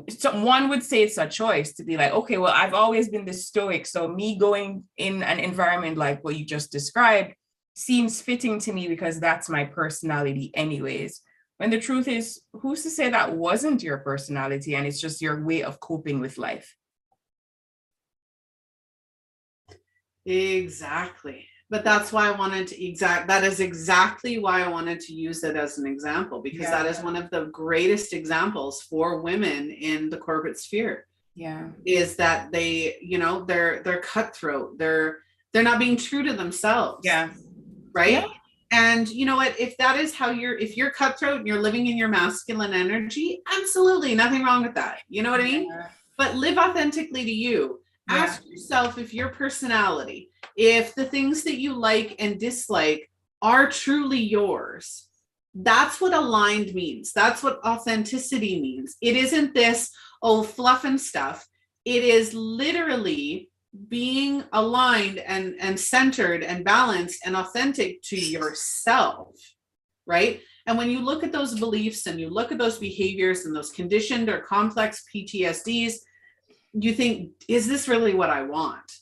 so one would say it's a choice to be like, okay, well, I've always been this stoic, so me going in an environment like what you just described seems fitting to me because that's my personality anyways. When the truth is, who's to say that wasn't your personality and it's just your way of coping with life? Exactly. But that's why I wanted to that is exactly why I wanted to use it as an example, because that is one of the greatest examples for women in the corporate sphere. Yeah. Is that they, they're cutthroat. They're not being true to themselves. Yeah. Right. Yeah. And you know what, if that is how if you're cutthroat and you're living in your masculine energy, absolutely nothing wrong with that. You know what I mean? But live authentically to you. Yeah. Ask yourself if your personality, if the things that you like and dislike are truly yours. That's what aligned means. That's what authenticity means. It isn't this, fluff and stuff. It is literally being aligned and centered and balanced and authentic to yourself, right? And when you look at those beliefs and you look at those behaviors and those conditioned or complex PTSDs, you think, is this really what I want?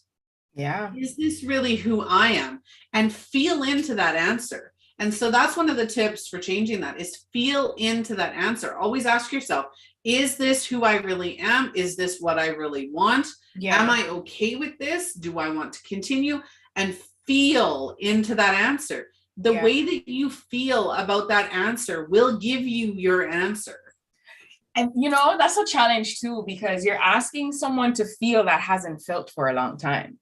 Yeah. Is this really who I am? And feel into that answer. And so that's one of the tips for changing that, is feel into that answer. Always ask yourself, is this who I really am? Is this what I really want? Yeah. Am I okay with this? Do I want to continue? And feel into that answer. The way that you feel about that answer will give you your answer. And, that's a challenge too, because you're asking someone to feel that hasn't felt for a long time,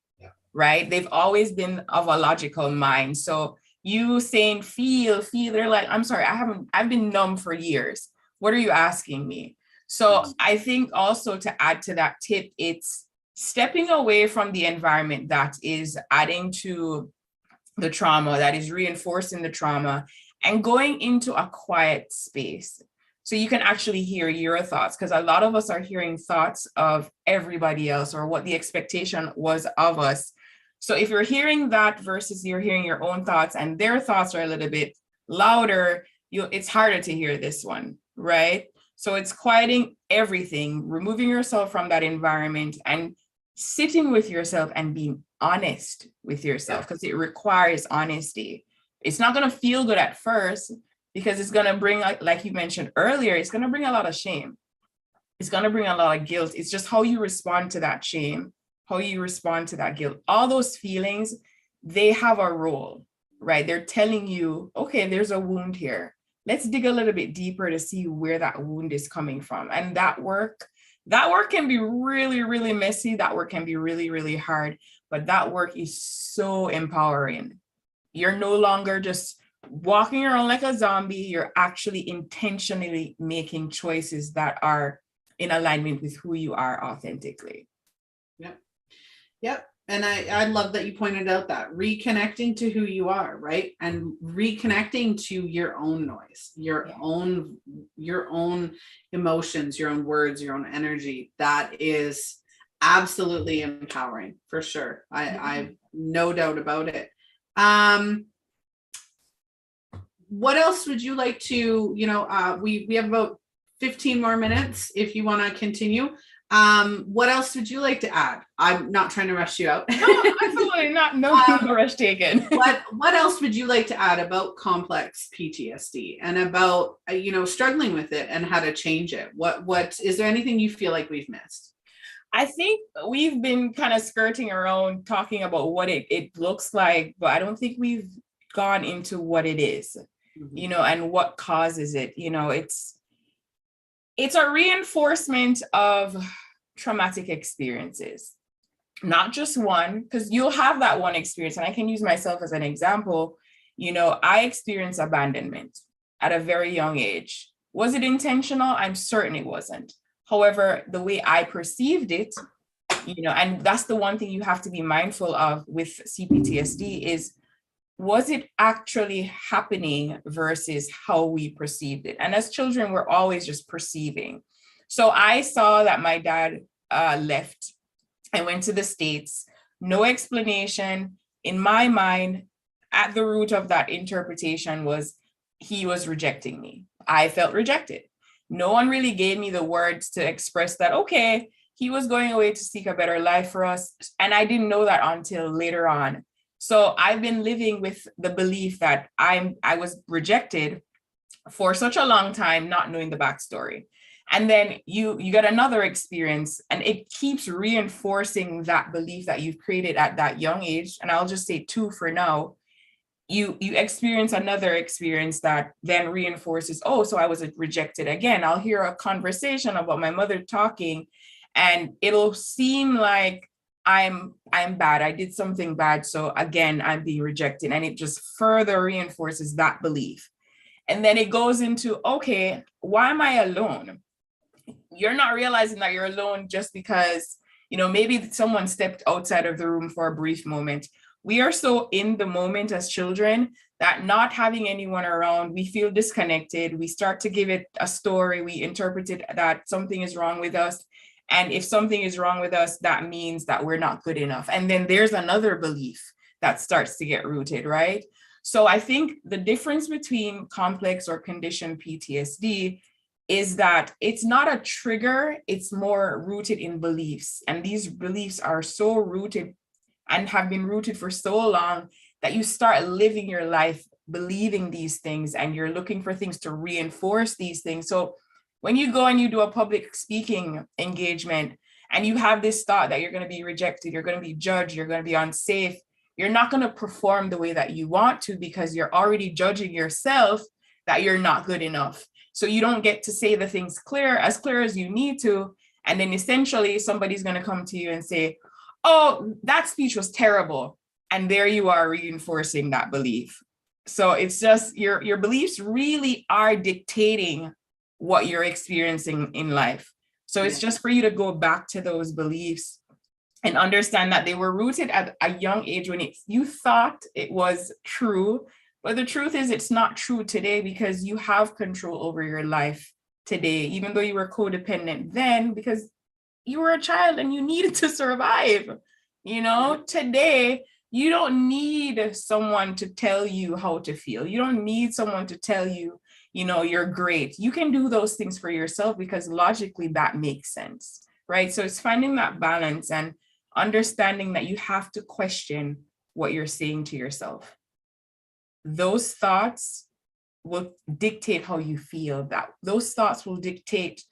right? They've always been of a logical mind. So you saying feel, they're like, I'm sorry, I've been numb for years. What are you asking me? So I think also to add to that tip, it's stepping away from the environment that is adding to the trauma, that is reinforcing the trauma, and going into a quiet space. So you can actually hear your thoughts, because a lot of us are hearing thoughts of everybody else or what the expectation was of us. So if you're hearing that versus you're hearing your own thoughts and their thoughts are a little bit louder, it's harder to hear this one, right? So it's quieting everything, removing yourself from that environment and sitting with yourself and being honest with yourself, because it requires honesty. It's not going to feel good at first because it's going to bring, like you mentioned earlier, it's going to bring a lot of shame. It's going to bring a lot of guilt. It's just how you respond to that shame, how you respond to that guilt. All those feelings, they have a role, right? They're telling you, okay, there's a wound here. Let's dig a little bit deeper to see where that wound is coming from. And that work can be really, really messy. That work can be really, really hard, but that work is so empowering. You're no longer just walking around like a zombie. You're actually intentionally making choices that are in alignment with who you are authentically. Yep. And I love that you pointed out that reconnecting to who you are, right? And reconnecting to your own noise, your own emotions, your own words, your own energy. That is absolutely empowering for sure. I've no doubt about it. What else would you like to, we have about 15 more minutes if you want to continue. What else would you like to add? I'm not trying to rush you out. No, absolutely not. No rush taken. What else would you like to add about complex PTSD and about, struggling with it and how to change it? What is there anything you feel like we've missed? I think we've been kind of skirting around talking about what it looks like, but I don't think we've gone into what it is, and what causes it. It's a reinforcement of traumatic experiences, not just one, because you'll have that one experience. And I can use myself as an example. I experienced abandonment at a very young age. Was it intentional? I'm certain it wasn't. However, the way I perceived it, and that's the one thing you have to be mindful of with CPTSD is, was it actually happening versus how we perceived it? And as children, we're always just perceiving. So I saw that my dad left and went to the States, no explanation. In my mind, at the root of that interpretation was he was rejecting me. I felt rejected. No one really gave me the words to express that, okay, he was going away to seek a better life for us. And I didn't know that until later on. So I've been living with the belief that I was rejected for such a long time, not knowing the backstory. And then you get another experience and it keeps reinforcing that belief that you've created at that young age. And I'll just say 2 for now. You experience another experience that then reinforces, oh, so I was rejected again. I'll hear a conversation about my mother talking and it'll seem like I'm bad. I did something bad. So again, I'm being rejected. And it just further reinforces that belief. And then it goes into, okay, why am I alone? You're not realizing that you're alone just because, maybe someone stepped outside of the room for a brief moment. We are so in the moment as children that not having anyone around, we feel disconnected. We start to give it a story. We interpret it that something is wrong with us. And if something is wrong with us, that means that we're not good enough. And then there's another belief that starts to get rooted, right? So I think the difference between complex or conditioned PTSD is that it's not a trigger, it's more rooted in beliefs. And these beliefs are so rooted and have been rooted for so long that you start living your life believing these things and you're looking for things to reinforce these things. So when you go and you do a public speaking engagement and you have this thought that you're going to be rejected, you're going to be judged, you're going to be unsafe, you're not going to perform the way that you want to because you're already judging yourself that you're not good enough. So you don't get to say the things clear as you need to. And then essentially somebody's going to come to you and say, oh, that speech was terrible. And there you are reinforcing that belief. So it's just your beliefs really are dictating what you're experiencing in life. So it's just for you to go back to those beliefs and understand that they were rooted at a young age when you thought it was true. But the truth is it's not true today because you have control over your life today, even though you were codependent then because you were a child and you needed to survive. Today, you don't need someone to tell you how to feel. You don't need someone to tell you, you're great. You can do those things for yourself because logically that makes sense, right? So it's finding that balance and understanding that you have to question what you're saying to yourself. Those thoughts will dictate how you feel. That those thoughts will dictate,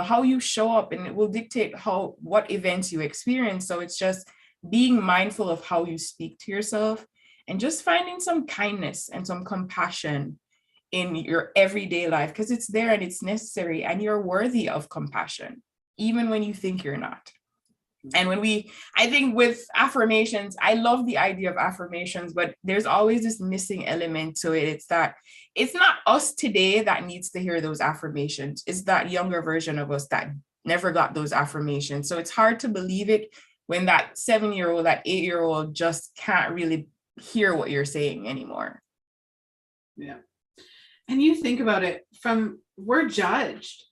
how you show up, and it will dictate what events you experience. So it's just being mindful of how you speak to yourself and just finding some kindness and some compassion in your everyday life, because it's there and it's necessary, and you're worthy of compassion, even when you think you're not. And I think with affirmations, I love the idea of affirmations, but there's always this missing element to it. It's that it's not us today that needs to hear those affirmations. It's that younger version of us that never got those affirmations. So it's hard to believe it when that 7-year-old, that 8-year-old just can't really hear what you're saying anymore. Yeah. And you think about it, we're judged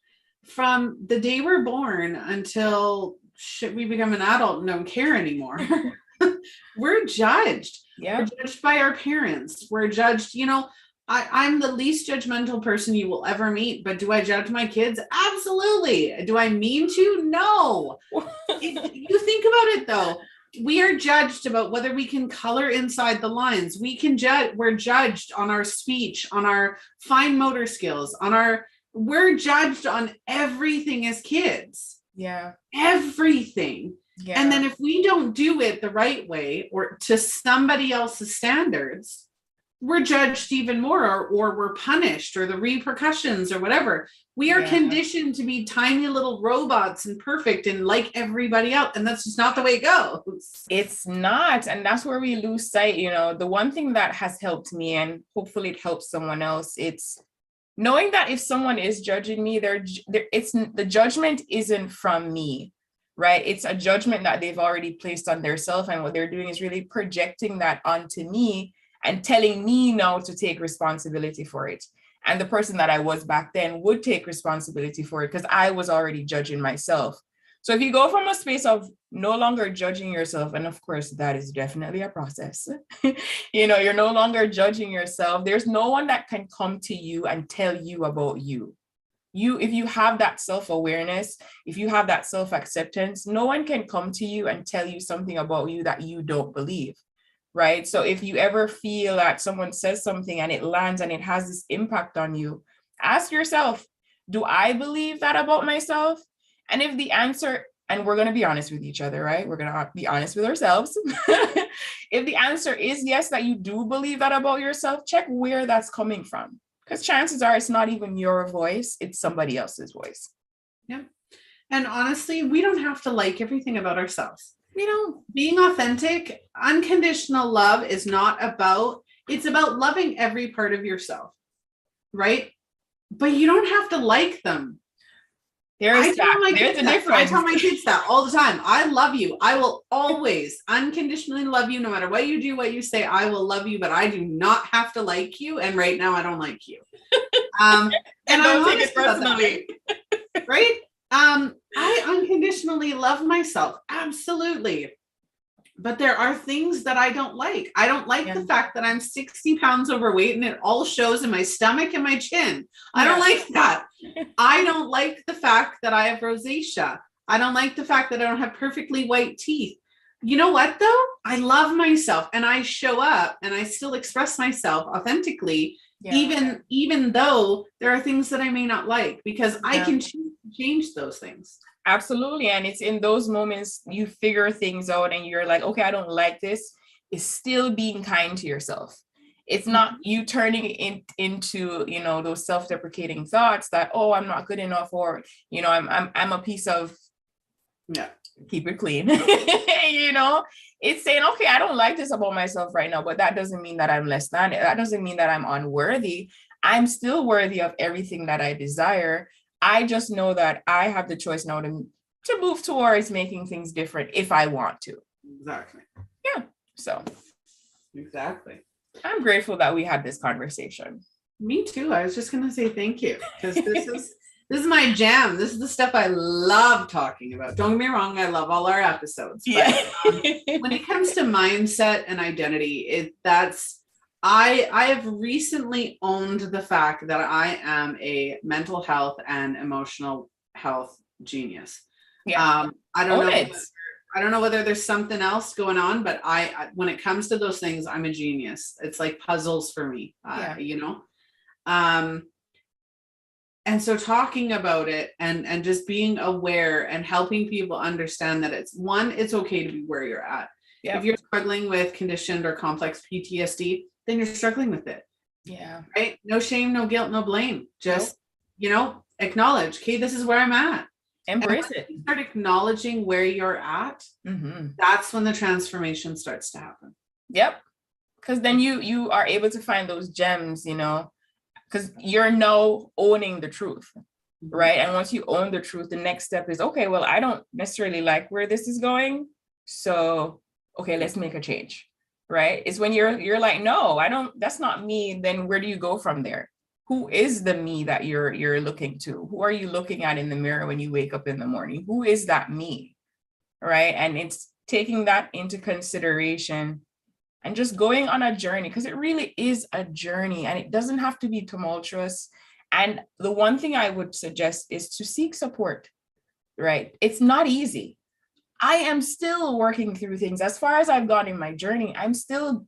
from the day we're born until we become an adult and don't care anymore. We're judged. Yeah. We're judged by our parents. We're judged, I'm the least judgmental person you will ever meet, but do I judge my kids? Absolutely. Do I mean to? No. You think about it though. We are judged about whether we can color inside the lines. We're judged on our speech, on our fine motor skills, we're judged on everything as kids. Yeah. Everything. Yeah. And then if we don't do it the right way or to somebody else's standards, we're judged even more, or we're punished, or the repercussions or whatever. We are conditioned to be tiny little robots and perfect and like everybody else. And that's just not the way it goes. It's not. And that's where we lose sight. The one thing that has helped me, and hopefully it helps someone else, it's knowing that if someone is judging me, the judgment isn't from me, right? It's a judgment that they've already placed on themselves. And what they're doing is really projecting that onto me and telling me now to take responsibility for it. And the person that I was back then would take responsibility for it because I was already judging myself. So if you go from a space of no longer judging yourself, and of course, that is definitely a process, you're no longer judging yourself. There's no one that can come to you and tell you about you. If you have that self-awareness, if you have that self-acceptance, no one can come to you and tell you something about you that you don't believe. Right. So if you ever feel that someone says something and it lands and it has this impact on you, ask yourself, do I believe that about myself? And if the answer, and we're going to be honest with each other, right? We're going to be honest with ourselves. If the answer is yes, that you do believe that about yourself, check where that's coming from. Because chances are it's not even your voice, it's somebody else's voice. Yeah. And honestly, we don't have to like everything about ourselves. Being authentic, unconditional love is it's about loving every part of yourself, right? But you don't have to like them. There's a difference. I tell my kids that all the time. I love you. I will always unconditionally love you. No matter what you do, what you say, I will love you, but I do not have to like you. And right now I don't like you. And don't take it personally. Right? I unconditionally love myself. Absolutely. But there are things that I don't like. I don't like the fact that I'm 60 pounds overweight and it all shows in my stomach and my chin. I don't like that. I don't like the fact that I have rosacea. I don't like the fact that I don't have perfectly white teeth. You know what though? I love myself and I show up and I still express myself authentically. Yeah. Even though there are things that I may not like, because I can choose to change those things. Absolutely. And it's in those moments you figure things out and you're like, okay, I don't like this. It's still being kind to yourself. It's not you turning into, those self-deprecating thoughts that, oh, I'm not good enough, or, I'm a piece of, keep it clean. It's saying, okay, I don't like this about myself right now, but that doesn't mean that I'm less than it. That doesn't mean that I'm unworthy. I'm still worthy of everything that I desire. I just know that I have the choice now to move towards making things different if I want to. Exactly. Yeah. So. Exactly. I'm grateful that we had this conversation. Me too. I was just going to say thank you, because this is my jam. This is the stuff I love talking about. Don't get me wrong. I love all our episodes. But when it comes to mindset and identity, I have recently owned the fact that I am a mental health and emotional health genius. Yeah. I don't Own know. it. I don't know whether there's something else going on, but when it comes to those things, I'm a genius. It's like puzzles for me, you know? And so talking about it and just being aware and helping people understand that it's okay to be where you're at. Yep. If you're struggling with conditioned or complex PTSD, then you're struggling with it. Yeah. Right? No shame, no guilt, no blame. Just, acknowledge, okay, this is where I'm at. Embrace it. You start acknowledging where you're at. That's when the transformation starts to happen. Yep. Because then you are able to find those gems, because you're now owning the truth, right? And once you own the truth, the next step is, okay, well, I don't necessarily like where this is going. So, okay, let's make a change, right? It's when you're like, no, I don't, that's not me. Then where do you go from there? Who is the me that you're looking to? Who are you looking at in the mirror when you wake up in the morning? Who is that me, right? And it's taking that into consideration and just going on a journey, because it really is a journey and it doesn't have to be tumultuous. And the one thing I would suggest is to seek support, right? It's not easy. I am still working through things. As far as I've gone in my journey, I'm still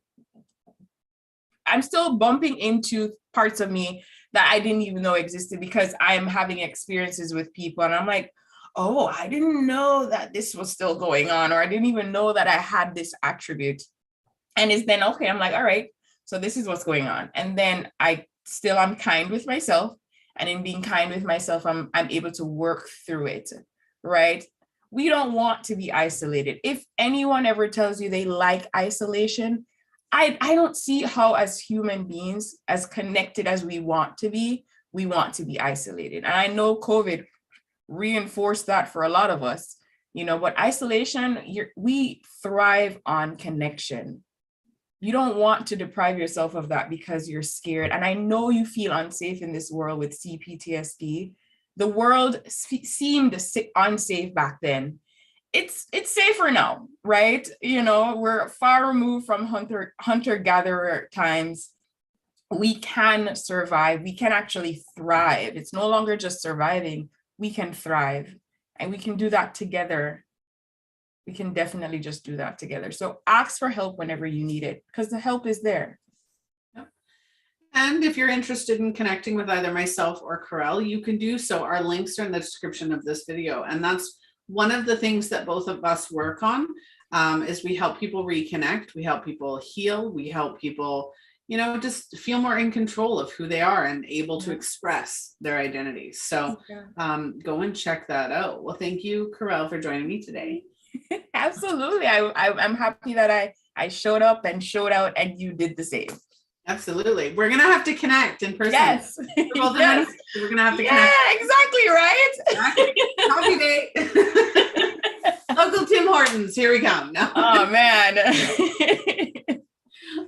bumping into parts of me that I didn't even know existed, because I'm having experiences with people and I'm like, oh, I didn't know that this was still going on, or I didn't even know that I had this attribute. And it's then, okay, I'm like, all right, so this is what's going on. And then I'm kind with myself. And in being kind with myself, I'm able to work through it, right? We don't want to be isolated. If anyone ever tells you they like isolation, I don't see how, as human beings, as connected as we want to be isolated. And I know COVID reinforced that for a lot of us, but isolation, we thrive on connection. You don't want to deprive yourself of that because you're scared. And I know you feel unsafe in this world with CPTSD. The world seemed unsafe back then. It's safer now, right? We're far removed from hunter-gatherer times. We can survive. We can actually thrive. It's no longer just surviving. We can thrive. And we can do that together. We can definitely just do that together. So ask for help whenever you need it, because the help is there. And if you're interested in connecting with either myself or Caurel, you can do so. Our links are in the description of this video. And that's one of the things that both of us work on, is we help people reconnect. We help people heal. We help people, just feel more in control of who they are and able to express their identities. So go and check that out. Well, thank you, Caurel, for joining me today. Absolutely. I'm happy that I showed up and showed out, and you did the same. Absolutely. We're going to have to connect in person. Yes. Yes. We're going to have to connect. Yeah, exactly, right? Coffee date. Local Tim Hortons. Here we come. No. Oh, man.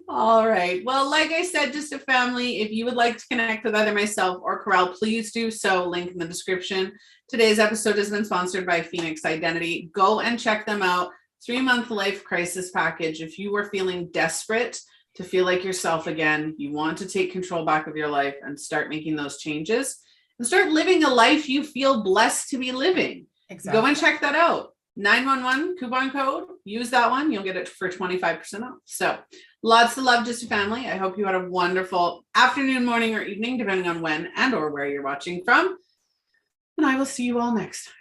All right. Well, like I said, just a family, if you would like to connect with either myself or Caurel, please do so. Link in the description. Today's episode has been sponsored by Phoenix Identity. Go and check them out. 3-month life crisis package. If you are feeling desperate to feel like yourself again, you want to take control back of your life and start making those changes and start living a life you feel blessed to be living. Exactly. Go and check that out. 911 coupon code. Use that one. You'll get it for 25% off. So lots of love, just a family. I hope you had a wonderful afternoon, morning, or evening, depending on when and or where you're watching from. And I will see you all next time.